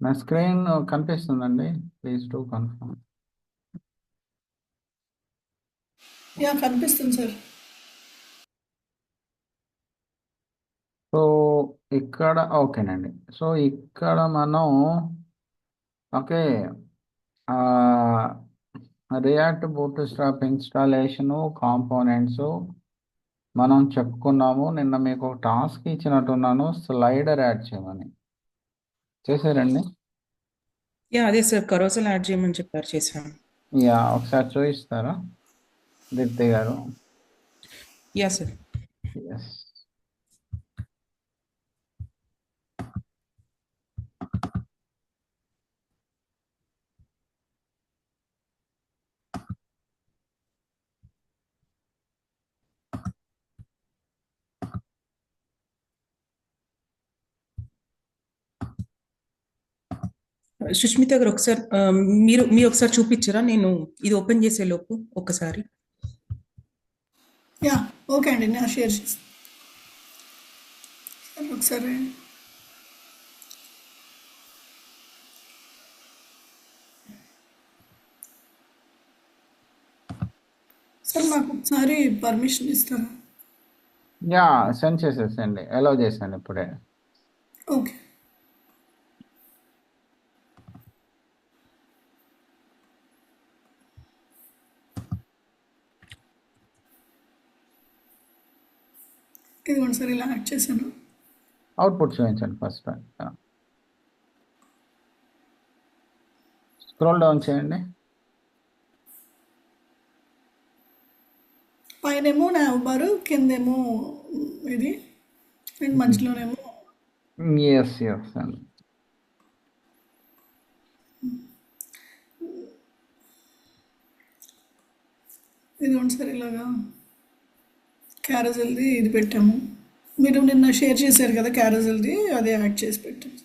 నా స్క్రీన్ కనిపిస్తుందండి. Please to confirm. Yeah కనిపిస్తుంది సార్. సో ఇక్కడ ఓకేనండి. సో ఇక్కడ మనం okay React boot strap installation components మనం చెప్పుకున్నాము. నిన్న మీకు ఒక టాస్క్ ఇచ్చినట్టున్నాను, స్లైడర్ యాడ్ చేయమని. చేశారండి? యా అదే సార్, కరోసల్ యాడ్ చేయమని చెప్పారు, చేశాను. యా, ఒకసారి చూపిస్తారా దీప్తి గారు? Yeah sir. ఎస్. సుష్మిత గారు ఒకసారి మీరు ఒకసారి చూపించరా, నేను ఇది ఓపెన్ చేసే లోపు ఒకసారి. యా ఓకే అండి, నేను షేర్ చేస్తాను సార్ ఒకసారి. సార్ నాకు ఒకసారి పర్మిషన్ ఇస్తారా? యా, సెండ్ చేసేసండి, అలౌ చేశాను ఇప్పుడే. ఓకే. ఇదిగోండి సార్, ఇలా యాడ్ చేశాను. అవుట్పుట్ చూపించండి ఫస్ట్. స్క్రోల్ డౌన్ చేయండి. పైనేమో నా బారు, కిందేమో ఇది, అండ్ మధ్యలోనేమో ఎస్ ఎస్ అండి. ఇదిగోండి సార్, ఇలాగా క్యారజల్ది ఇది పెట్టాము. మీరు నిన్న షేర్ చేశారు కదా క్యారజల్ది, అదే యాడ్ చేసి పెట్టాము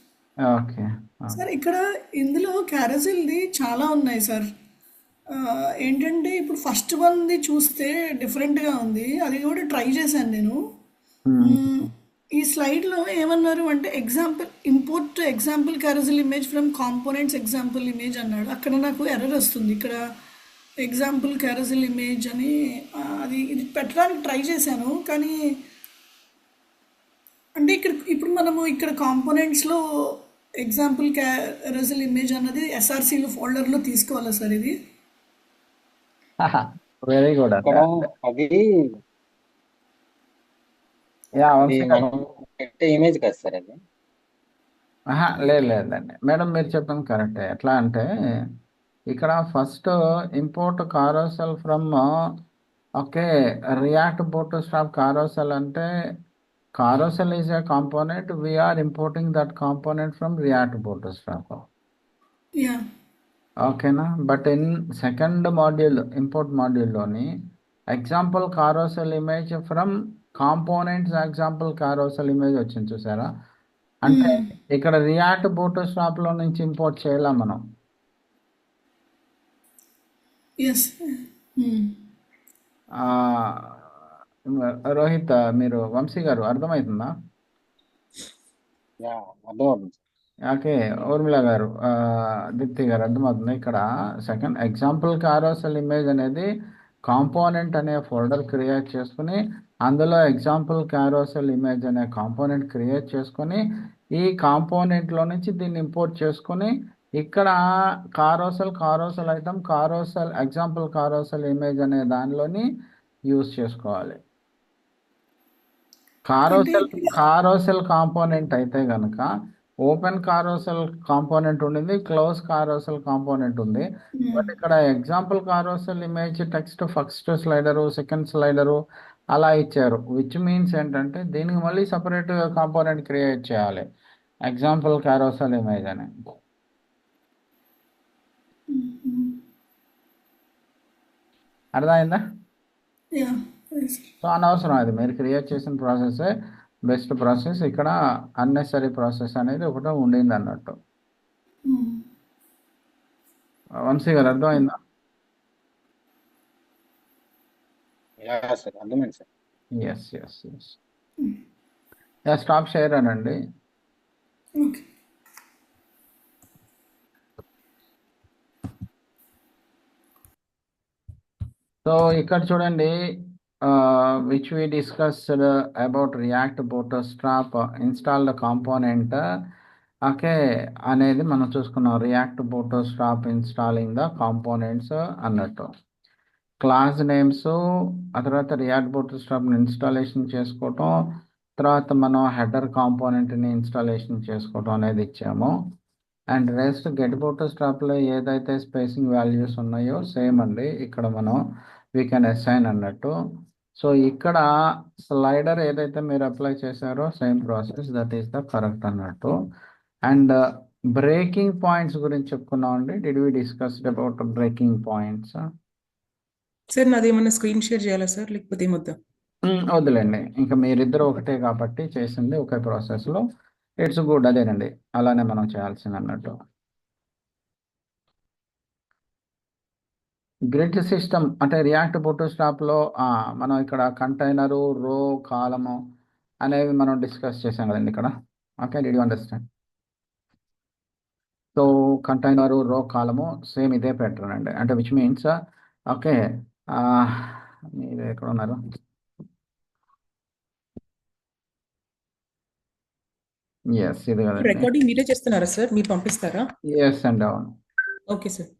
ఓకే. సార్. ఇక్కడ ఇందులో క్యారజిల్ది చాలా ఉన్నాయి సార్. ఆ, ఏంటంటే ఇప్పుడు ఫస్ట్ వన్ది చూస్తే డిఫరెంట్గా ఉంది, అది కూడా ట్రై చేశాను నేను. మ్మ్, ఈ స్లైడ్లో ఏమన్నారు అంటే example import example carousel image from components example image అన్నాడు. అక్కడ నాకు ఎర్రర్ వస్తుంది. ఇక్కడ ఎగ్జాంపుల్ క్యారజిల్ ఇమేజ్ అని అది ఇది పెట్టడానికి ట్రై చేశాను, కానీ అంటే ఇక్కడ ఇప్పుడు మనము ఇక్కడ కాంపోనెంట్స్లో ఎగ్జాంపుల్ క్యారజిల్ ఇమేజ్ అన్నది ఎస్ఆర్సీలో ఫోల్డర్లో తీసుకోవాలా సార్ ఇది? వెరీ గుడ్ ఇక్కడ అండి. అది యా, అది మనం పెట్టే ఇమేజ్ కదా సార్ అది. లేదండి మేడం, మీరు చెప్పింది కరెక్టే. ఎట్లా అంటే ఇక్కడ first import carousel from okay React Bootstrap carousel అంటే carousel is a component. We are importing that component from React Bootstrap. Yeah ఓకేనా? But in second module, import మాడ్యూల్లోని example కారోసెల్ image from components example కారోసెల్ image వచ్చింది చూసారా? అంటే ఇక్కడ react బూట్స్ట్రాప్లో నుంచి import చేయాలా మనం. ఎస్. ఆ, రోహిత్, మీరు వంశీ గారు అర్థమవుతుందా? యా అర్థమవుతుంది సార్. ఓకే, ఊర్మిళ గారు, దీప్తి గారు అర్థమవుతుంది. ఇక్కడ సెకండ్ ఎగ్జాంపుల్ కారోసెల్ ఇమేజ్ అనేది కాంపోనెంట్ అనే ఫోల్డర్ క్రియేట్ చేసుకుని అందులో ఎగ్జాంపుల్ కారోసెల్ ఇమేజ్ అనే కాంపోనెంట్ క్రియేట్ చేసుకొని ఈ కాంపోనెంట్లో నుంచి దీన్ని ఇంపోర్ట్ చేసుకొని ఇక్కడ carousel item carousel example కారోసెల్ image అనే దానిలోని యూజ్ చేసుకోవాలి. కారోసెల్ కాంపోనెంట్ అయితే కనుక ఓపెన్ కారోసెల్ కాంపోనెంట్ ఉండింది, క్లోజ్ కారోసెల్ కాంపోనెంట్ ఉంది. బట్ ఇక్కడ ఎగ్జాంపుల్ కారోసెల్ ఇమేజ్ text first slider second slider అలా ఇచ్చారు. విచ్ మీన్స్ ఏంటంటే దీనికి మళ్ళీ సపరేట్ కాంపోనెంట్ క్రియేట్ చేయాలి, ఎగ్జాంపుల్ కారోసెల్ ఇమేజ్ అని. అర్థమైందా? యా సో అనవసరం, అది మీరు క్రియేట్ చేసిన ప్రాసెసే బెస్ట్ ప్రాసెస్. ఇక్కడ అన్నెసరీ ప్రాసెస్ అనేది ఒకటి ఉండింది అన్నట్టు. వంశీ గారు అర్థమైందా? యా సార్ అర్థమైంది sir. Yes yes yes. Stop share అనండి. ఓకే. సో ఇక్కడ చూడండి, which we discussed about react bootstrap installed component, okay, అనేది మనం చూసుకున్నాం. React bootstrap installing the components అన్నట్టు. క్లాస్ నేమ్స్, ఆ తర్వాత రియాక్ట్ బూట్స్ట్రాప్ని ఇన్స్టాలేషన్ చేసుకోవటం, తర్వాత మనం హెడర్ కాంపోనెంట్ని ఇన్స్టాలేషన్ చేసుకోవటం అనేది ఇచ్చాము. అండ్ రెస్ట్ గెట్ బూట్స్ట్రాప్లో ఏదైతే స్పేసింగ్ వాల్యూస్ ఉన్నాయో సేమ్ అండి ఇక్కడ మనం వీ కెన్ అసైన్ అన్నట్టు. సో ఇక్కడ స్లైడర్ ఏదైతే మీరు అప్లై చేశారో same process, that is the correct అన్నట్టు. అండ్ బ్రేకింగ్ పాయింట్స్ గురించి చెప్పుకున్నాం అండి. Did we discussed about breaking points? Sir నాది ఏమన్నా స్క్రీన్ షేర్ చేయాలా సార్, లేకపోతే ఏమొద్దా? వద్దులేండి, ఇంకా మీరిద్దరు ఒకటే కాబట్టి చేసింది ఒకే ప్రాసెస్లో, ఇట్స్ గుడ్. అదేనండి, అలానే మనం చేయాల్సింది అన్నట్టు. గ్రిడ్ సిస్టమ్ అంటే రియాక్ట్ బూట్స్ట్రాప్లో మనం ఇక్కడ కంటైనరు, రో, కాలము అనేవి మనం డిస్కస్ చేసాం కదండి ఇక్కడ. Okay, did you understand? So container, రో, కాలము సేమ్ ఇదే ప్యాటర్న్ అండి. అంటే విచ్ మీన్స్ ఓకే, మీరు ఎక్కడ ఉన్నారు? ఎస్, ఇది కదండి. రికార్డింగ్ మీరే చేస్తున్నారా సార్, మీరు పంపిస్తారా? ఎస్ అండి, అవును. Okay sir.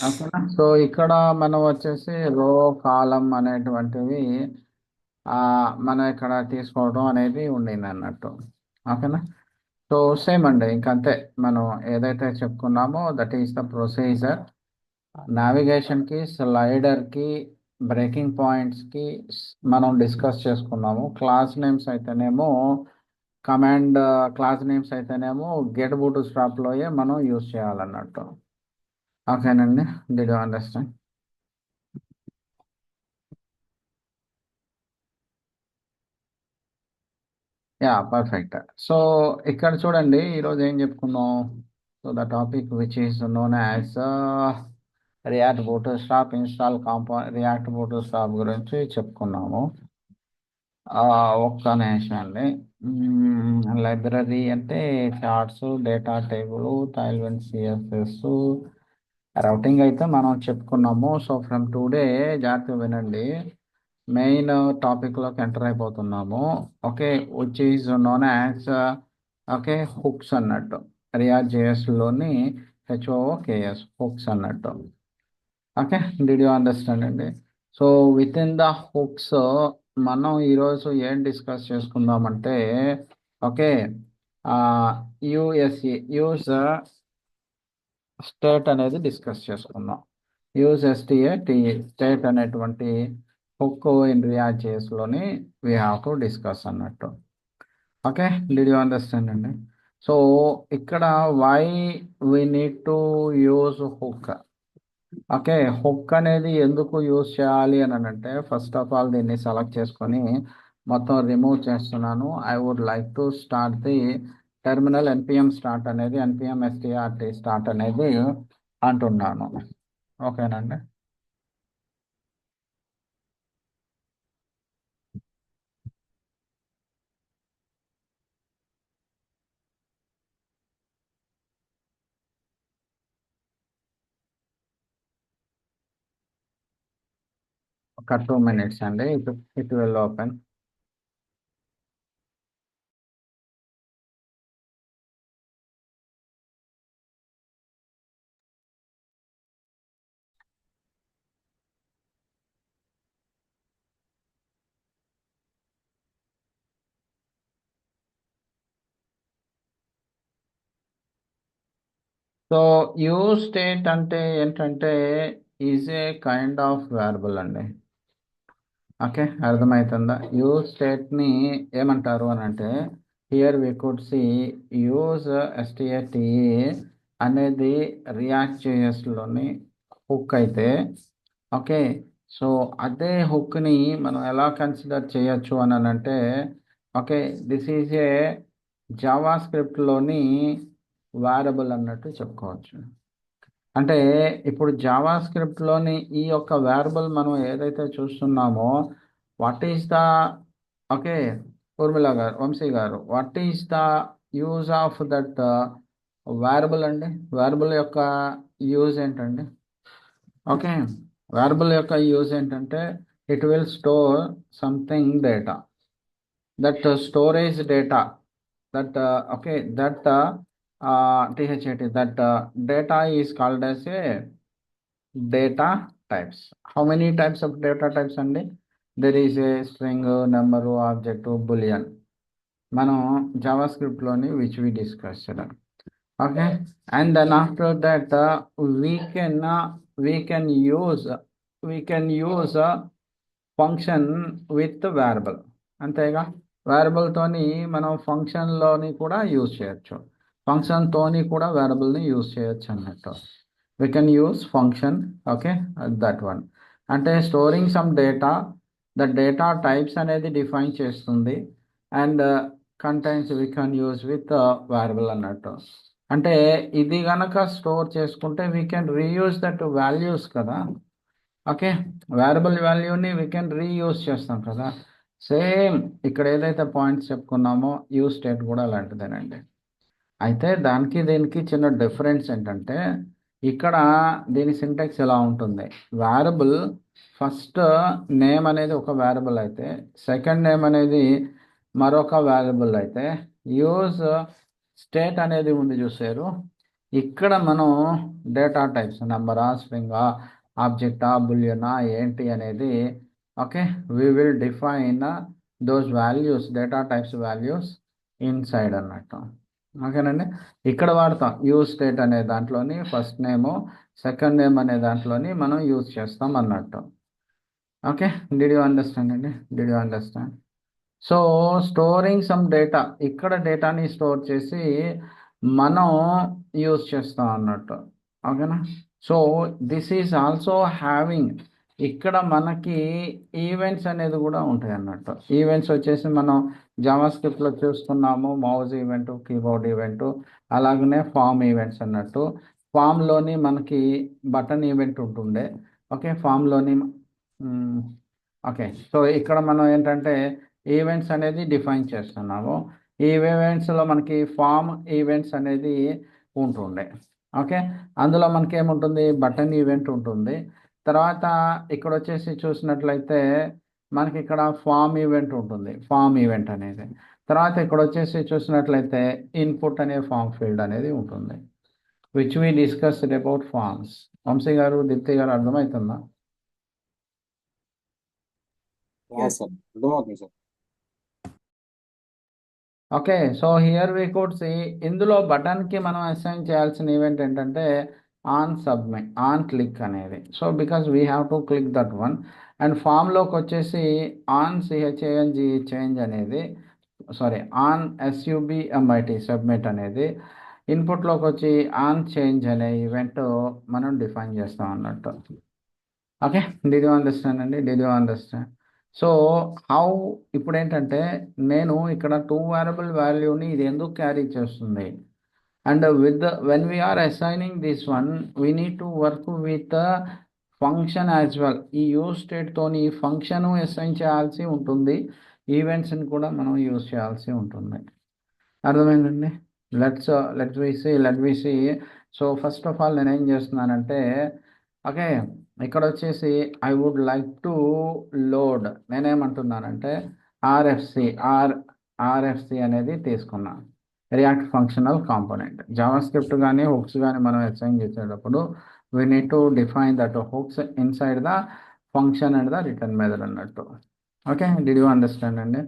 ఓకేనా. సో ఇక్కడ మనం వచ్చేసి రో, కాలం అనేటువంటివి మనం ఇక్కడ తీసుకోవడం అనేది ఉండింది అన్నట్టు. ఓకేనా. సో సేమ్ అండి, ఇంకంతే. మనం ఏదైతే చెప్పుకున్నామో దట్ ఈస్ ద ప్రొసీజర్. నావిగేషన్కి, స్లైడర్కి, బ్రేకింగ్ పాయింట్స్కి మనం డిస్కస్ చేసుకున్నాము. క్లాస్ నేమ్స్ అయితేనేమో కమాండ్ క్లాస్ నేమ్స్ అయితేనేమో గెట్ బూట్స్ట్రాప్లోయే మనం యూజ్ చేయాలన్నట్టు. ఓకేనండి, did you understand? Yeah, perfect. So ఇక్కడ చూడండి, ఈరోజు ఏం చెప్పుకున్నాం? So the topic which is known as React Bootstrap install React Bootstrap గురించి చెప్పుకున్నాము. ఒక్క నిమిషం అండి. లైబ్రరీ అంటే charts, data table, Tailwind CSS, routing అయితే మనం చెప్పుకున్నాము. సో ఫ్రమ్ టుడే జాగ్రత్తగా వినండి, మెయిన్ టాపిక్లోకి ఎంటర్ అయిపోతున్నాము. Okay, which is known as okay hooks అన్నట్టు. రియాక్ట్ జేఎస్లోని హెచ్ఓకేఎస్ హుక్స్ అన్నట్టు. ఓకే, డిడ్ యూ అండర్స్టాండ్ అండి? So within the hooks మనం ఈరోజు ఏం డిస్కస్ చేసుకుందామంటే ఓకే, యూఎస్ఏ యూజ్ స్టేట్ అనేది డిస్కస్ చేసుకుందాం. యూజ్ ఎస్టీఏ టీ స్టేట్ అనేటువంటి హుక్ ఇన్ రియాక్ట్ జేఎస్లోని వీ హ్యావ్ టు డిస్కస్ అన్నట్టు. ఓకే, డిడ్ యూ అండర్స్టాండ్ అండి? సో ఇక్కడ why we need to use hook. Okay, hook అనేది ఎందుకు యూజ్ చేయాలి అని అంటే, ఫస్ట్ ఆఫ్ ఆల్ దీన్ని సెలెక్ట్ చేసుకొని మొత్తం రిమూవ్ చేస్తున్నాను. I would like to start the terminal npm start అనేది, ఎన్పిఎం ఎస్టీఆర్టీ స్టార్ట్ అనేది అంటున్నాను. ఓకేనండి. ఒక 2 minutes అండి, it will open. So use state అంటే ఏంటంటే is a kind of variable అండి. ఓకే, అర్థమవుతుందా? యూజ్ స్టేట్ని ఏమంటారు అని అంటే, here we could see use S T A T E అనేది రియాక్ట్ జేఎస్లోని హుక్ అయితే ఓకే, సో అదే హుక్ని మనం ఎలా కన్సిడర్ చేయొచ్చు అని అంటే ఓకే, దిస్ ఈజ్ ఏ జావా స్క్రిప్ట్లోని వేరియబుల్ అన్నట్టు చెప్పుకోవచ్చు. అంటే ఇప్పుడు జావా స్క్రిప్ట్లోని ఈ యొక్క వేరియబుల్ మనం ఏదైతే చూస్తున్నామో what is the okay Urmila గారు, వంశీ గారు, what is the use of that variable అండి? వేరియబుల్ యొక్క యూజ్ ఏంటండి? ఓకే, వేరియబుల్ యొక్క యూజ్ ఏంటంటే it will store something data, that storage data, that okay, that THAT, that data is called as a data types. How many types of data types అండి? There is a string, number, object, boolean. మనం జావాస్క్రిప్ట్లోని which we discuss చేయడం. Okay, and then after that we can use function with variable. అంతేగా, వేరియబుల్తోని మనం ఫంక్షన్లోని కూడా use చేయొచ్చు, ఫంక్షన్తోని కూడా వేరియబుల్ని యూజ్ చేయొచ్చు అన్నట్టు. We can use function. Okay, that one అంటే storing some data, the data types అనేది డిఫైన్ చేస్తుంది, and contains we can use with variable అన్నట్టు. అంటే ఇది గనక స్టోర్ చేసుకుంటే we can reuse that values కదా. ఓకే, వేరియబుల్ వాల్యూని వీ కెన్ రీయూజ్ చేస్తాం కదా. సేమ్ ఇక్కడ ఏదైతే పాయింట్స్ చెప్పుకున్నామో యూజ్ స్టేట్ కూడా అలాంటిదేనండి. అయితే దానికి దీనికి చిన్న డిఫరెన్స్ ఏంటంటే ఇక్కడ దీని సింటాక్స్ ఎలా ఉంటుంది. వేరియబుల్ ఫస్ట్ నేమ్ అనేది ఒక వేరియబుల్ అయితే, సెకండ్ నేమ్ అనేది మరొక వేరియబుల్ అయితే, యూజ్ స్టేట్ అనేది ఉంది చూసారు. ఇక్కడ మనం డేటా టైప్స్ నెంబరా, స్ట్రింగా, ఆబ్జెక్టా, బులియనా ఏంటి అనేది, okay, we will define those values, data types values inside అన్నట్టు. ఓకేనండి, ఇక్కడ వాడతాం యూజ్ స్టేట్ అనే దాంట్లోని ఫస్ట్ నేము, సెకండ్ నేమ్ అనే దాంట్లోని మనం యూజ్ చేస్తాం అన్నట్టు. ఓకే, డిడ్ యూ అండర్స్టాండ్ అండి? Did you understand? So storing some data, ఇక్కడ డేటాని స్టోర్ చేసి మనం యూజ్ చేస్తాం అన్నట్టు. ఓకేనా? So this is also having, ఇక్కడ మనకి ఈవెంట్స్ అనేది కూడా ఉంటాయి అన్నట్టు. ఈవెంట్స్ వచ్చేసి మనం జావాస్క్రిప్ట్లో చూసుకున్నాము, మౌజ్ ఈవెంట్, కీబోర్డ్ ఈవెంట్, అలాగనే ఫామ్ ఈవెంట్స్ అన్నట్టు. ఫామ్లోని మనకి బటన్ ఈవెంట్ ఉంటుండే. ఓకే, ఫామ్లోని ఓకే, సో ఇక్కడ మనం ఏంటంటే ఈవెంట్స్ అనేది డిఫైన్ చేస్తున్నాము. ఈ ఈవెంట్స్లో మనకి ఫామ్ ఈవెంట్స్ అనేది ఉంటుండే. ఓకే, అందులో మనకి ఏముంటుంది, బటన్ ఈవెంట్ ఉంటుంది. తర్వాత ఇక్కడ వచ్చేసి చూసినట్లయితే మనకి ఇక్కడ ఫామ్ ఈవెంట్ ఉంటుంది, ఫామ్ ఈవెంట్ అనేది. తర్వాత ఇక్కడ వచ్చేసి చూసినట్లయితే ఇన్పుట్ అనే ఫామ్ ఫీల్డ్ అనేది ఉంటుంది, which we discussed about forms. Vamshi గారు, దీప్తి గారు, అర్థమవుతుందా? సార్ అర్థమవుతుంది sir. Okay, so here we could see, ఇందులో బటన్కి మనం అసైన్ చేయాల్సిన ఈవెంట్ ఏంటంటే ఆన్ సబ్మిట్, ఆన్ క్లిక్ అనేది. So because we have to click that one. And ఫామ్లోకి వచ్చేసి ఆన్ CHANG చేంజ్ అనేది, సారీ, ఆన్ SUBMIT సబ్మిట్ అనేది. ఇన్పుట్లోకి వచ్చి ఆన్ చేంజ్ అనే ఈవెంట్ మనం డిఫైన్ చేస్తాం అన్నట్టు. ఓకే, డిడ్ యూ అండర్స్టాండ్ అండి? Did you understand? So how, ఇప్పుడు ఏంటంటే నేను ఇక్కడ 2 వేరియబుల్ వాల్యూని ఇది ఎందుకు క్యారీ చేస్తుంది, and with when we are assigning this one we need to work with function as well. ఈ యూజ్ స్టేట్తోని ఈ ఫంక్షన్ అసైన్ చేయాల్సి ఉంటుంది, ఈవెంట్స్ని కూడా మనం యూజ్ చేయాల్సి ఉంటుంది. అర్థమైందండి? Let's we see. So first of all నేనేం చేస్తున్నానంటే, ఓకే, ఇక్కడ వచ్చేసి I would like to load, నేనేమంటున్నానంటే ఆర్ఎఫ్సి అనేది తీసుకున్నాను, రియాక్ట్ ఫంక్షనల్ కాంపోనెంట్. జావాస్క్రిప్ట్ కానీ హుక్స్ కానీ మనం అసైన్ చేసేటప్పుడు we need to define that hooks inside the function and the return method అన్నట్టు. ఓకే, డిడ్ యూ అండర్స్టాండ్ అండి?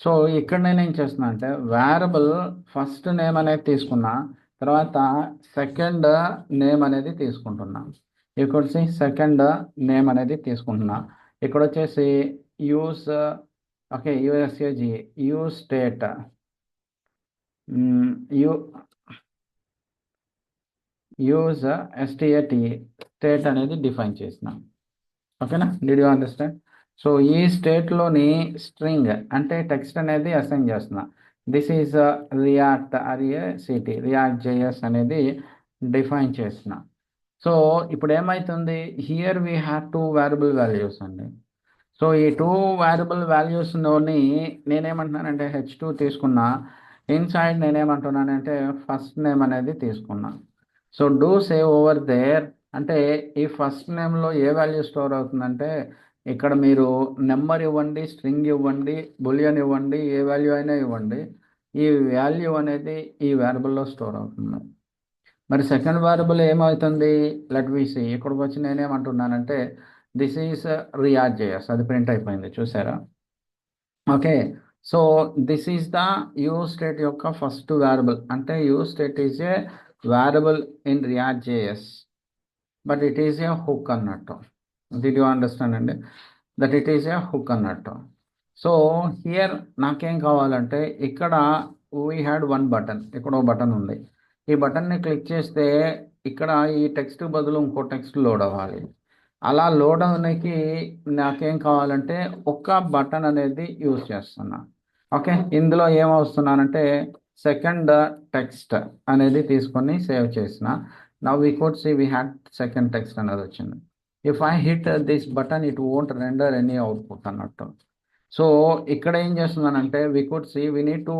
సో ఇక్కడ నేను ఏం చేస్తున్నా అంటే వేరియబుల్ ఫస్ట్ నేమ్ అనేది తీసుకున్నా, తర్వాత సెకండ్ నేమ్ అనేది తీసుకుంటున్నా. ఇక్కడ వచ్చి సెకండ్ నేమ్ అనేది తీసుకుంటున్నా. ఇక్కడ వచ్చేసి use, okay, USAG, use state, use STAT, state అనేది డిఫైన్ చేసిన. ఓకేనా, డిడ్ యూ అండర్స్టాండ్? సో ఈ స్టేట్లోని స్ట్రింగ్ అంటే టెక్స్ట్ అనేది అసైన్ చేస్తున్నా. This is react REACT, react JS అనేది డిఫైన్ చేసిన. సో ఇప్పుడు ఏమవుతుంది, here we have 2 variable values అండి. సో ఈ 2 వేరియబుల్ వాల్యూస్లోని నేనేమంటున్నానంటే H2 తీసుకున్నా, ఇన్సైడ్ నేనేమంటున్నానంటే ఫస్ట్ నేమ్ అనేది తీసుకున్నా. So do save over there అంటే ఈ ఫస్ట్ నేమ్లో ఏ వాల్యూ స్టోర్ అవుతుందంటే ఇక్కడ మీరు నెంబర్ ఇవ్వండి, స్ట్రింగ్ ఇవ్వండి, బులియన్ ఇవ్వండి, ఏ వాల్యూ అయినా ఇవ్వండి, ఈ వాల్యూ అనేది ఈ వేరియబుల్లో స్టోర్ అవుతుంది. మరి సెకండ్ వేరియబుల్ ఏమవుతుంది? Let we see. ఇక్కడికి వచ్చి నేనేమంటున్నానంటే దిస్ ఈస్ రియాక్ట్ జేఎస్, అది ప్రింట్ అయిపోయింది చూసారా? Okay, so this is the use state యొక్క ఫస్ట్ వేరియబుల్. అంటే use state is a variable in react JS, but it is a hook అన్నట్టు. డిడ్ యూ అండర్స్టాండ్ అండి? That it is a hook అన్నట్టు. So here నాకేం కావాలంటే ఇక్కడ we had one button, ఇక్కడ ఒక బటన్ ఉంది. ఈ బటన్ని క్లిక్ చేస్తే ఇక్కడ ఈ టెక్స్ట్ బదులు ఇంకో టెక్స్ట్ లోడ్ అవ్వాలి. అలా లోడ్ అవడానికి నాకేం కావాలంటే ఒక్క బటన్ అనేది యూజ్ చేస్తున్నా. ఓకే, ఇందులో ఏమవుతున్నానంటే సెకండ్ టెక్స్ట్ అనేది తీసుకొని సేవ్ చేసిన. Now we could see we had second text అనేది వచ్చింది. If I hit this button it won't render any output అన్నట్టు. సో ఇక్కడ ఏం చేస్తున్నానంటే we could see we need to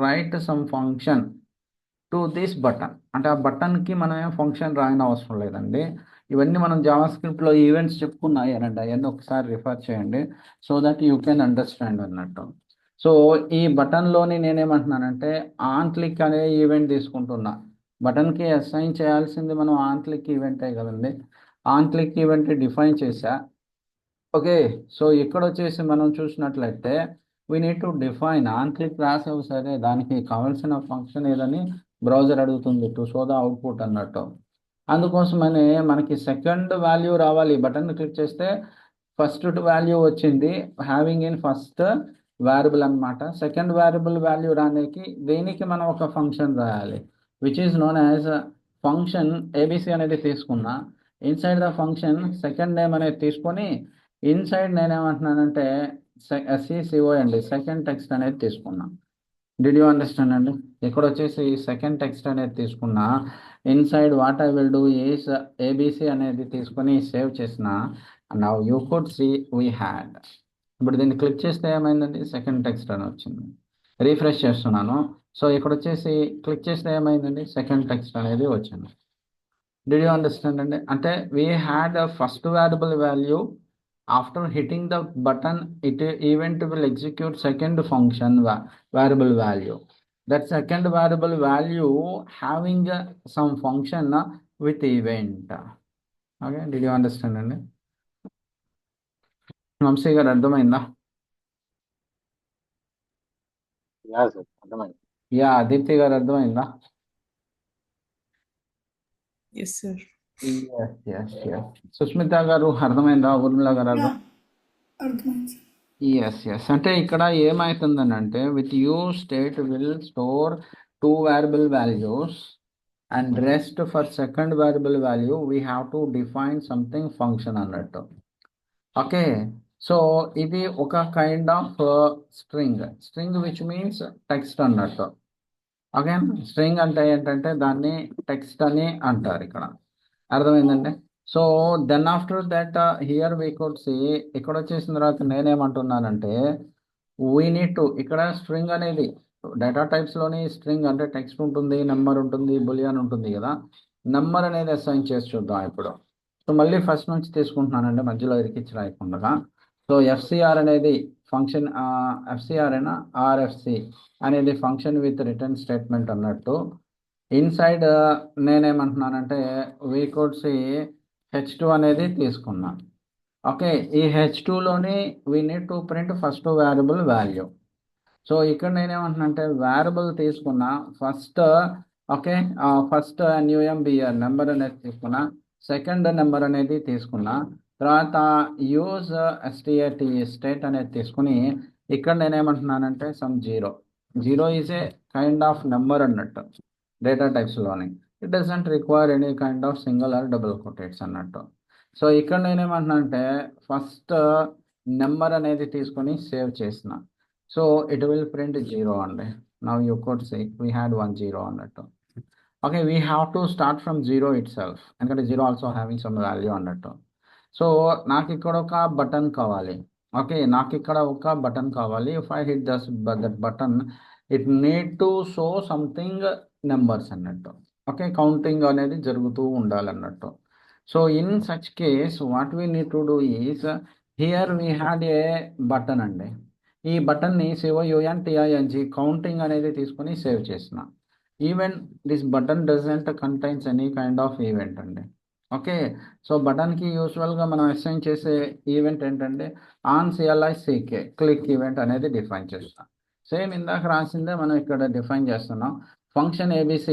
write some function to this button. అంటే ఆ బటన్కి మనం ఏం ఫంక్షన్ రాయని అవసరం లేదండి. ఇవన్నీ మనం జావాస్క్రిప్ట్లో ఈవెంట్స్ చెప్పుకున్నాయి అనండి, అవన్నీ ఒకసారి రిఫర్ చేయండి so that you can understand అన్నట్టు. సో ఈ బటన్లోని నేనేమంటున్నానంటే ఆన్ క్లిక్ అనే ఈవెంట్ తీసుకుంటున్నా. బటన్కి అసైన్ చేయాల్సింది మనం ఆన్ క్లిక్ ఈవెంటే కదండి. ఆన్ క్లిక్ ఈవెంట్ డిఫైన్ చేశా. ఓకే, సో ఇక్కడ వచ్చేసి మనం చూసినట్లయితే we need to define on click రాసావు సరే, దానికి కావాల్సిన ఫంక్షన్ ఏదని బ్రౌజర్ అడుగుతుంది టు షో ద అవుట్పుట్ అన్నట్టు. అందుకోసమని మనకి సెకండ్ వాల్యూ రావాలి. బటన్ క్లిక్ చేస్తే ఫస్ట్ వాల్యూ వచ్చింది హ్యావింగ్ ఇన్ ఫస్ట్ వేరియబుల్ అనమాట. సెకండ్ వేరియబుల్ వాల్యూ రానికి దేనికి మనం ఒక ఫంక్షన్ రాయాలి which is known as function ABC అనేది తీసుకున్నా. Inside the function second name అనేది తీసుకొని ఇన్సైడ్ నేనేమంటున్నానంటే ఎస్ఈసిఓ అండి సెకండ్ టెక్స్ట్ అనేది తీసుకున్నా. డిడ్ యూ అండర్స్టాండ్ అండి? ఇక్కడ వచ్చేసి సెకండ్ టెక్స్ట్ అనేది తీసుకున్నా. Inside what I will do is ABC అనేది తీసుకొని సేవ్ చేసిన. Now you could see we had. ఇప్పుడు దీన్ని క్లిక్ చేస్తే ఏమైందండి? సెకండ్ టెక్స్ట్ అని వచ్చింది. రీఫ్రెష్ చేస్తున్నాను. సో ఇక్కడ వచ్చేసి క్లిక్ చేస్తే ఏమైందండి? సెకండ్ టెక్స్ట్ అనేది వచ్చింది. డిడ్ యూ అండర్స్టాండ్ అండి? అంటే we had first variable value. After hitting the button, it event will execute second function variable value. That second variable value having some function with event. Okay, did you understand అండి? వంశీ గారు అర్థమైందా? Yeah sir, అర్థమైంది. Yeah, Deepti గారు అర్థమైందా? Yes sir. Sushmita గారు అర్థమైందా? ఊర్మిళ గారు yeah, అర్థం? అర్థమైంది సార్. ఎస్ అంటే ఇక్కడ ఏమవుతుందని అంటే with use state will store two variable values and rest for second variable value we have to define something function అన్నట్టు. ఓకే, సో ఇది ఒక kind of string which means text అన్నట్టు. ఓకే, స్ట్రింగ్ అంటే ఏంటంటే దాన్ని టెక్స్ట్ అని అంటారు ఇక్కడ. అర్థమైందండి? So then after that here we could see, ఇక్కడ వచ్చేసిన తర్వాత నేనేమంటున్నానంటే వీ నీడ్ టు, ఇక్కడ స్ట్రింగ్ అనేది డేటా టైప్స్లోని స్ట్రింగ్ అంటే టెక్స్ట్ ఉంటుంది, నెంబర్ ఉంటుంది, బులియన్ ఉంటుంది కదా. నెంబర్ అనేది అసైన్ చేసి చూద్దాం ఇప్పుడు. సో మళ్ళీ ఫస్ట్ నుంచి తీసుకుంటున్నానండి, మధ్యలో ఇరికిచ్చి రాయకుండా. సో ఎఫ్సిఆర్ అనేది ఫంక్షన్, ఎఫ్సిఆర్ అయినా ఆర్ఎఫ్సి అనేది ఫంక్షన్ విత్ రిటర్న్ స్టేట్మెంట్ అన్నట్టు. ఇన్సైడ్ నేనేమంటున్నానంటే వీ కుడ్ సి హెచ్2 అనేది తీసుకున్నా. ఓకే, ఈ హెచ్2లోని we need to print first variable value. So ఇక్కడ నేనేమంటున్నానంటే వేరియబుల్ తీసుకున్నా ఫస్ట్. ఓకే, ఫస్ట్ న్యూఎంబిఆర్ నెంబర్ అనేది తీసుకున్నా, సెకండ్ నెంబర్ అనేది తీసుకున్నా, తర్వాత యూజ్ ఎస్టిఏటి స్టేట్ అనేది తీసుకుని ఇక్కడ నేనేమంటున్నానంటే sum zero is a kind of number అన్నట్టు డేటా టైప్స్లోని. It doesn't require any kind of single or double quotes అన్నట్టు. సో ఇక్కడ నేనేమంటున్నానంటే ఫస్ట్ నెంబర్ అనేది తీసుకొని సేవ్ చేసిన. సో ఇట్ విల్ ప్రింట్ 0 అండి. Now you could see we had 1 0 అన్నట్టు. Okay, we have to start from 0 itself, ఎందుకంటే 0 also having some value అన్నట్టు. సో నాకు ఇక్కడ ఒక బటన్ కావాలి. ఓకే, నాకు ఇక్కడ ఒక బటన్ కావాలి. If I hit that button it need to show something numbers అన్నట్టు. ఓకే, కౌంటింగ్ అనేది జరుగుతూ ఉండాలన్నట్టు. So in such case, what we need to do is, here we had a button అండి. ఈ బటన్ని COUNTING కౌంటింగ్ అనేది తీసుకొని save చేసిన. Even this button doesn't contains any kind of event అండి. ఓకే, సో బటన్కి యూజువల్గా మనం అసైన్ చేసే ఈవెంట్ ఏంటంటే ఆన్ CLICK క్లిక్ ఈవెంట్ అనేది డిఫైన్ చేస్తాం. సేమ్ ఇందాక రాసిందే మనం ఇక్కడ డిఫైన్ చేస్తున్నాం. ఫంక్షన్ ABC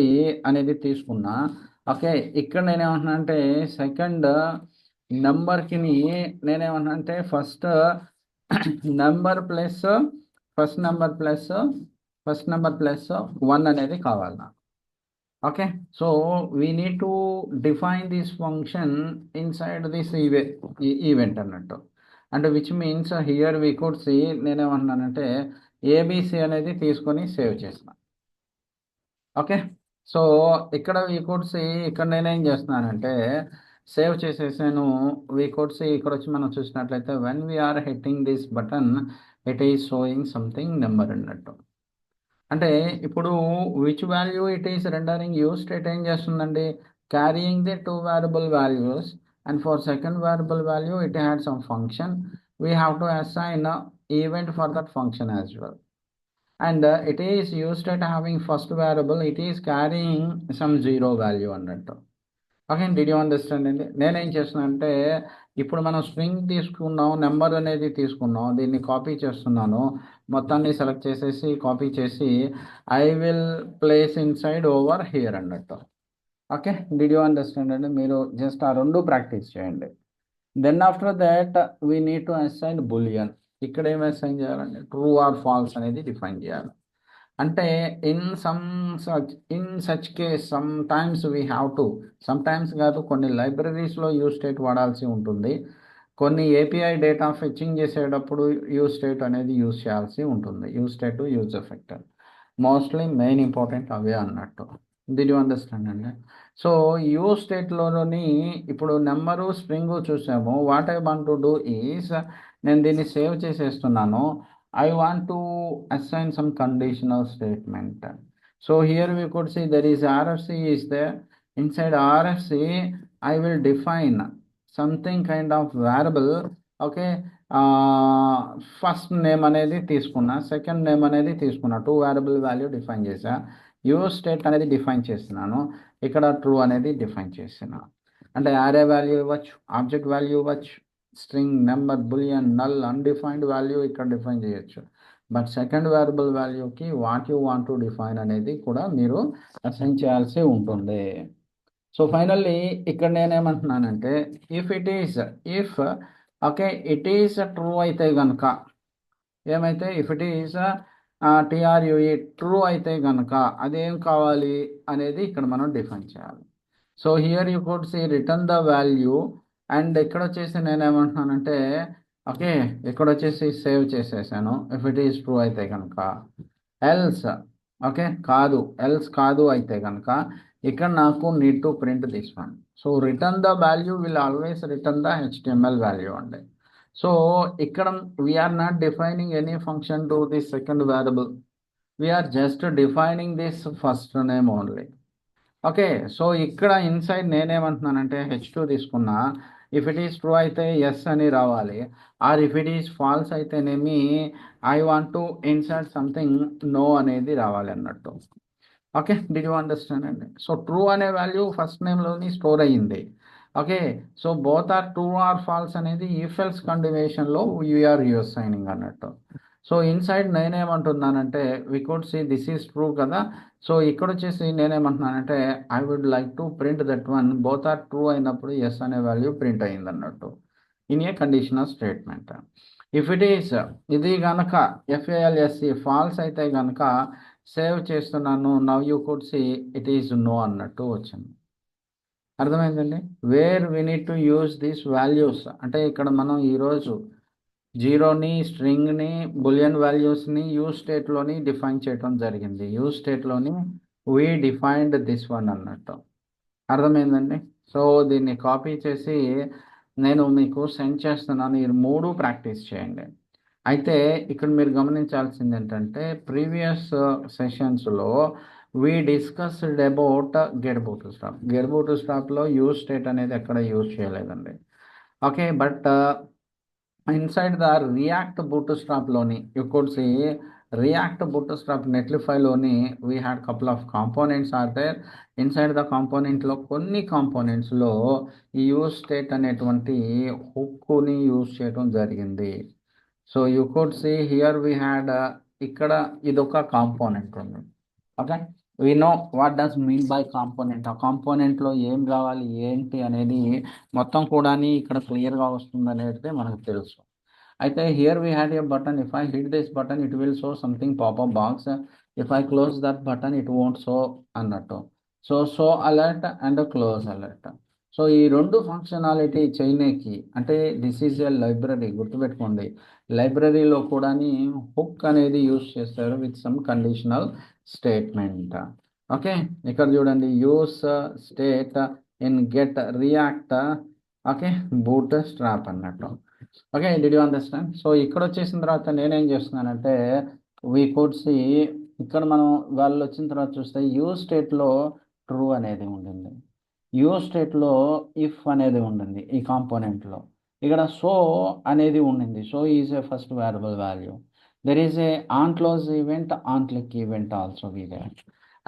అనేది తీసుకున్నా. ఓకే, ఇక్కడ నేనేమంటున్నా అంటే సెకండ్ నెంబర్కి నేనేమంటున్నా అంటే first number plus first number plus 1 అనేది కావాలి నాకు. Okay, so we need to define this function inside this event అన్నట్టు. అంటే which means here we could C నేనేమంటున్నానంటే ABC అనేది తీసుకొని సేవ్ చేసిన. ఓకే, సో ఇక్కడ వీ కుడ్ సి ఇక్కడ నేనేం చేస్తున్నానంటే సేవ్ చేసేసాను. వీ కుడ్ సి ఇక్కడ వచ్చి మనం చూసినట్లయితే when we are hitting this button it is showing something number అన్నట్టు. అంటే ఇప్పుడు which value it is rendering use state ఏం చేస్తుందండి, carrying the 2 variable values and for second variable value it had some function. We have to assign event for that function as well. And it is used at having first variable, it is carrying some 0 value అన్నట్టు. Okay, did you understand అండి? నేనేం చేస్తున్నాను అంటే ఇప్పుడు మనం string తీసుకున్నాం, number అనేది తీసుకున్నాం, దీన్ని కాపీ చేస్తున్నాను, మొత్తాన్ని సెలెక్ట్ చేసేసి కాపీ చేసి I will place inside over here అన్నట్టు. ఓకే, డిడ్ యూ అండర్స్టాండ్ అండి? మీరు జస్ట్ ఆ రెండు ప్రాక్టీస్ చేయండి. Then after that we need to assign boolean. ఇక్కడ ఏం అసైన్ చేయాలంటే ట్రూ ఆర్ ఫాల్స్ అనేది డిఫైన్ చేయాలి. అంటే in such case some times we have to, some times కాదు, కొన్ని లైబ్రరీస్లో యూజ్ స్టేట్ వాడాల్సి ఉంటుంది, కొన్ని API డేటా ఫెచ్చింగ్ చేసేటప్పుడు యూజ్ స్టేట్ అనేది యూజ్ చేయాల్సి ఉంటుంది. Use state use effect mostly main important అవే అన్నట్టు. డిడ్ యూ అండర్స్టాండ్ అండి? సో యూజ్ స్టేట్లోని ఇప్పుడు నెంబరు స్ట్రింగ్ చూసాము. What I want to do is, నేను దీన్ని సేవ్ చేసేస్తున్నాను. I want to assign some conditional statement. So here we could see there is RFC is there. Inside RFC, I will define something kind of variable. Okay, first name అనేది తీసుకున్నా, second name అనేది తీసుకున్నా, 2 variable value define చేసా. Use state అనేది define చేస్తున్నాను, ఇక్కడ true అనేది define చేసిన. అంటే యారే వాల్యూ ఇవ్వచ్చు, ఆబ్జెక్ట్ వాల్యూ ఇవ్వచ్చు, string, number, boolean, null, undefined value ఇక్కడ డిఫైన్ చేయొచ్చు. బట్ సెకండ్ వేరియబుల్ వాల్యూకి what you want to define అనేది కూడా మీరు అసైన్ చేయాల్సి ఉంటుంది. సో ఫైనల్లీ ఇక్కడ నేనేమంటున్నానంటే ఇఫ్ ఇట్ ఈస్ ట్రూ అయితే కనుక ఏమైతే, if it is TRUE true అయితే కనుక అదేం కావాలి అనేది ఇక్కడ మనం డిఫైన్ చేయాలి. So here you could C return the value. And ఇక్కడ వచ్చేసి నేనేమంటున్నానంటే ఓకే, ఇక్కడ వచ్చేసి సేవ్ చేసేసాను. ఇఫ్ ఇట్ ఈస్ ట్రూ అయితే కనుక, ఎల్స్ కాదు అయితే కనుక ఇక్కడ నాకు need to print this one. So return the value will always return the HTML value అండి. సో ఇక్కడ we're not defining any function to this second variable, we're just defining this first name only. Okay, so ఇక్కడ inside నేనేమంటున్నానంటే H2 తీసుకున్నా. If it is true అయితే yes అని రావాలి, or if it is false అయితేనేమి I want to insert something no అనేది రావాలి అన్నట్టు. ఓకే, డిడ్ యూ అండర్స్టాండ్ అండి? సో ట్రూ అనే వాల్యూ ఫస్ట్ నేమ్లోని స్టోర్ అయ్యింది. Okay, so both are true or false అనేది ఇఫ్ ఎల్స్ కండిషన్లో యూఆర్ అసైనింగ్ అన్నట్టు. సో ఇన్సైడ్ నేనేమంటున్నానంటే we could see this is true కదా. సో ఇక్కడ వచ్చేసి నేనేమంటున్నానంటే I would like to print that one, both are true అయినప్పుడు ఎస్ అనే వాల్యూ ప్రింట్ అయ్యింది అన్నట్టు in a conditional statement. If it is ఇది కనుక FALSE ఫాల్స్ అయితే కనుక సేవ్ చేస్తున్నాను. Now you could see it is no అన్నట్టు వచ్చింది. అర్థమైందండి? Where we need to use these values అంటే ఇక్కడ మనం ఈరోజు జీరోని, స్ట్రింగ్ని, బులియన్ వాల్యూస్ని యూజ్ స్టేట్లోని డిఫైన్ చేయడం జరిగింది. యూజ్ స్టేట్లోని వీ డిఫైన్డ్ దిస్ వన్ అన్నట్టు. అర్థమైందండి? సో దీన్ని కాపీ చేసి నేను మీకు సెండ్ చేస్తున్నాను. ఈ 3 ప్రాక్టీస్ చేయండి. అయితే ఇక్కడ మీరు గమనించాల్సింది ఏంటంటే ప్రీవియస్ సెషన్స్లో we discussed about get bootstrap. Get bootstrap లో యూజ్ స్టేట్ అనేది ఎక్కడ యూజ్ చేయలేదండి. Okay, but inside the react bootstrap లోని you could see react bootstrap Netlify లోని we had couple of components are there. Inside the component లో కొన్ని components లో ఈ యూజ్ స్టేట్ అనేటువంటి హుక్ని యూజ్ చేయడం జరిగింది. So you could see here we had ఇక్కడ ఇదొక కాంపోనెంట్ ఉంది. Okay, we know what does mean by component. ఆ కాంపోనెంట్లో ఏం కావాలి ఏంటి అనేది మొత్తం కూడా ఇక్కడ క్లియర్గా వస్తుంది అనేది మనకు తెలుసు. అయితే here we had a button. If I hit this button it will show something popup box. If I close that button it won't show అన్నట్టు. So alert and close alert. So ఈ రెండు ఫంక్షనాలిటీ చైనేకి అంటే this is a library, గుర్తుపెట్టుకోండి. లైబ్రరీలో కూడా hook అనేది use చేస్తారు with some conditional statement. Okay, ఇక్కడ చూడండి use state in get react okay bootstrap అన్నట్టు. Okay, did you understand? So ఇక్కడ వచ్చేసిన తర్వాత నేనేం చేస్తున్నానంటే వీ కుడ్ సి ఇక్కడ మనం వాళ్ళు వచ్చిన తర్వాత చూస్తే యూజ్ స్టేట్లో ట్రూ అనేది ఉంటుంది, యూజ్ స్టేట్లో ఇఫ్ అనేది ఉండింది ఈ కాంపోనెంట్లో. ఇక్కడ సో అనేది ఉండింది. So is a first variable value. There is a on close event, on click event also we there.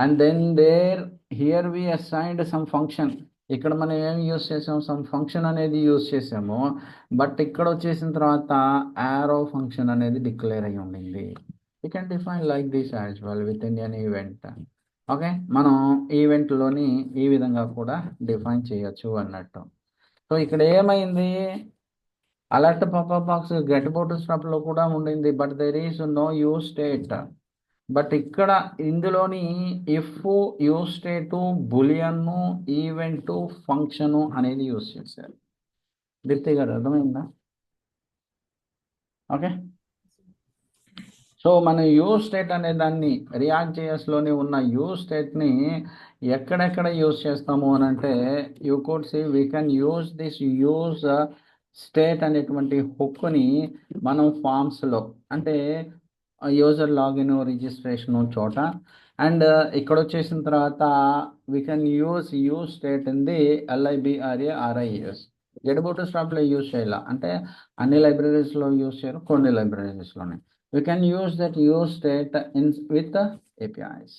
And then there here we assigned some function. ఇక్కడ మనం ఏం యూస్ చేసాము, సమ్ ఫంక్షన్ అనేది యూస్ చేసాము. But ఇక్కడ వచ్చేసిన తర్వాత arrow function అనేది డిక్లేర్ అయ్యి ఉండింది. You can define like this as well with in an event. Okay, మనం ఈవెంట్లోని ఈ విధంగా కూడా డిఫైన్ చేయొచ్చు అన్నట్టు. సో ఇక్కడ ఏమైంది, అలర్ట్ పాపప్ బాక్స్ గెట్ బూట్స్ట్రాప్లో కూడా ఉండింది, but there is no use state. But ఇక్కడ ఇందులోని if use state boolean event function అనేది యూజ్ చేశారు. దీప్తి గారు అర్థమైందా? ఓకే, సో మన యూజ్ స్టేట్ అనే దాన్ని రియాక్ట్ జేఎస్లోని ఉన్న యూజ్ స్టేట్ని ఎక్కడెక్కడ యూజ్ చేస్తాము అని అంటే you could see we can use this use state అనేటువంటి హుక్ని మనం ఫామ్స్లో అంటే యూజర్ లాగిన్ రిజిస్ట్రేషన్ చోట అండ్ ఇక్కడ వచ్చేసిన తర్వాత we can use state in the LIBRARIS. Get బూట్స్ట్రాప్లో యూజ్ చేయాల అంటే అన్ని లైబ్రరీస్లో యూజ్ చేయరు, కొన్ని లైబ్రరీస్లోనే. We can use that use state with the APIs.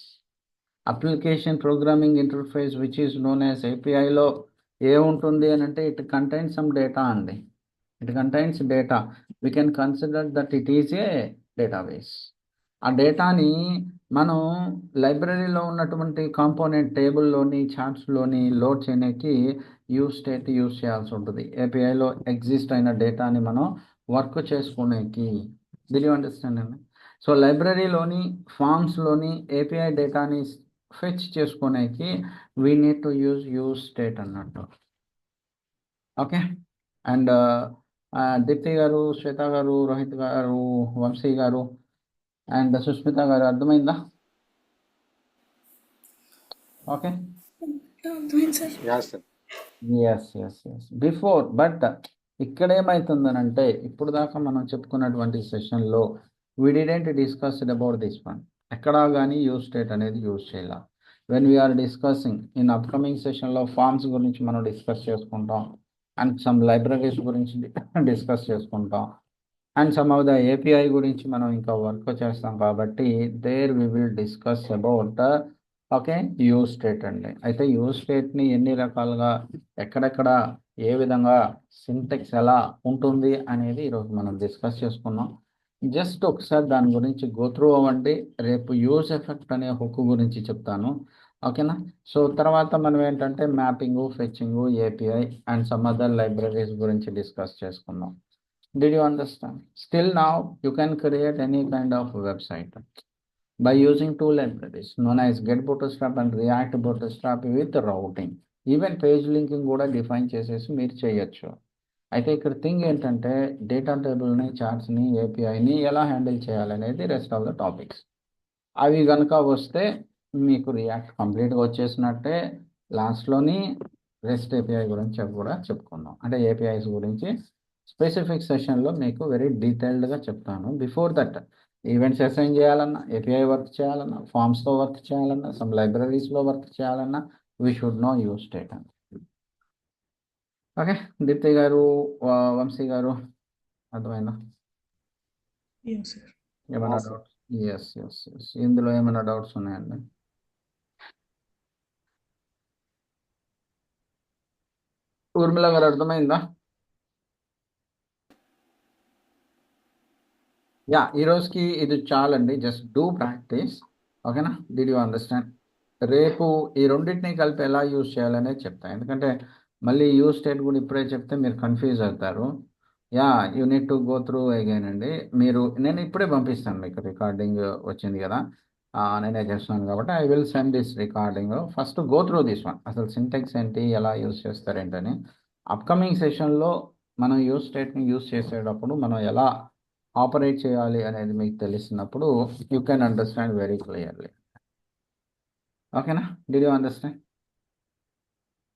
Application programming interface which is known as API లో ఏముంటుంది అని అంటే it contains some data అండి. It contains data. We can consider that it is a database. ఆ డేటాని మనం లైబ్రరీలో ఉన్నటువంటి కాంపోనెంట్ టేబుల్లోని చార్ట్స్లోని లోడ్ చేయడానికి యూజ్ స్టేట్ యూజ్ చేయాల్సి ఉంటుంది. ఏపీఐలో ఎగ్జిస్ట్ అయిన డేటాని మనం వర్క్ చేసుకునేకి. డిడ్ యూ అండర్స్టాండ్ అండి? సో లైబ్రరీలోని ఫామ్స్లోని ఏపీఐ డేటాని ఫెచ్ చేసుకునేకి we need to use state అన్నట్టు. ఓకే, అండ్ దీప్తి గారు, శ్వేత గారు, రోహిత్ గారు, వంశీ గారు అండ్ సుష్మిత గారు అర్థమైందా? ఓకే, అర్థమైంది సార్. ఎస్ బిఫోర్ బట్ ఇక్కడ ఏమవుతుందనంటే ఇప్పుడు దాకా మనం చెప్పుకున్నటువంటి సెషన్లో we didn't discussed about this one. ఎక్కడా కానీ యూజ్ స్టేట్ అనేది యూజ్ చేయాల. When we are discussing in upcoming సెషన్లో ఫార్మ్స్ గురించి మనం డిస్కస్ చేసుకుంటాం అండ్ సమ్ లైబ్రరీస్ గురించి డిస్కస్ చేసుకుంటాం and some of the API గురించి మనం ఇంకా వర్క్ చేస్తాం. కాబట్టి there we will discuss about okay use state అండి. అయితే యూజ్ స్టేట్ని ఎన్ని రకాలుగా ఎక్కడెక్కడ ఏ విధంగా సింటెక్స్ ఎలా ఉంటుంది అనేది ఈరోజు మనం డిస్కస్ చేసుకున్నాం. జస్ట్ ఒకసారి దాని గురించి గోత్రూ అవ్వండి. రేపు యూజ్ ఎఫెక్ట్ అనే హుక్ గురించి చెప్తాను. ఓకేనా? సో తర్వాత మనం ఏంటంటే mapping, fetching, API and some other libraries గురించి డిస్కస్ చేసుకుందాం. Did you understand? Still now you can create any kind of website by using two libraries known as get bootstrap and react bootstrap with routing. Even page linking కూడా define చేసేసి మీరు చేయొచ్చు. అయితే ఇక్కడ thing ఏంటంటే data టేబుల్ని, చార్ట్స్ని, ఏపీఐని ఎలా handle చేయాలనేది rest of the topics. అవి కనుక వస్తే మీకు రియాక్ట్ కంప్లీట్గా వచ్చేసినట్టే. లాస్ట్లోని రెస్ట్ ఏపీఐ గురించి కూడా చెప్పుకుందాం. అంటే ఏపీఐస్ గురించి స్పెసిఫిక్ సెషన్లో మీకు వెరీ డీటెయిల్డ్గా చెప్తాను. బిఫోర్ దట్ ఈవెంట్స్ అసైన్ చేయాలన్నా, ఏపీఐ వర్క్ చేయాలన్నా, ఫామ్స్లో వర్క్ చేయాలన్నా, సమ్ లైబ్రరీస్లో వర్క్ చేయాలన్నా we should know use state అని. ఓకే దీప్తి గారు, వంశీ గారు, అర్థమైందా? Yes, sir. ఏమైనా sir. Doubts? Yes yes yes, ఇందులో ఏమైనా డౌట్స్ ఉన్నాయండి? ఊర్మిళ గారు అర్థమైందా? యా, ఈ రోజుకి ఇది చాలండి. Just do practice. ఓకేనా? Did you understand? రేపు ఈ రెండింటిని కలిపి ఎలా యూజ్ చేయాలనేది చెప్తాను. ఎందుకంటే మళ్ళీ యూజ్ స్టేట్ కూడా ఇప్పుడే చెప్తే మీరు కన్ఫ్యూజ్ అవుతారు. Yeah, you need to go through again అండి. నేను ఇప్పుడే పంపిస్తాను మీకు. రికార్డింగ్ వచ్చింది కదా, నేనే చేస్తున్నాను కాబట్టి I will send this recording. First go through this one, అసలు సింటెక్స్ ఏంటి, ఎలా యూజ్ చేస్తారేంటని. అప్కమింగ్ సెషన్లో మనం యూజ్ స్టేట్ని యూజ్ చేసేటప్పుడు మనం ఎలా ఆపరేట్ చేయాలి అనేది మీకు తెలిసినప్పుడు you can understand very clearly. ఓకేనా? Did you understand?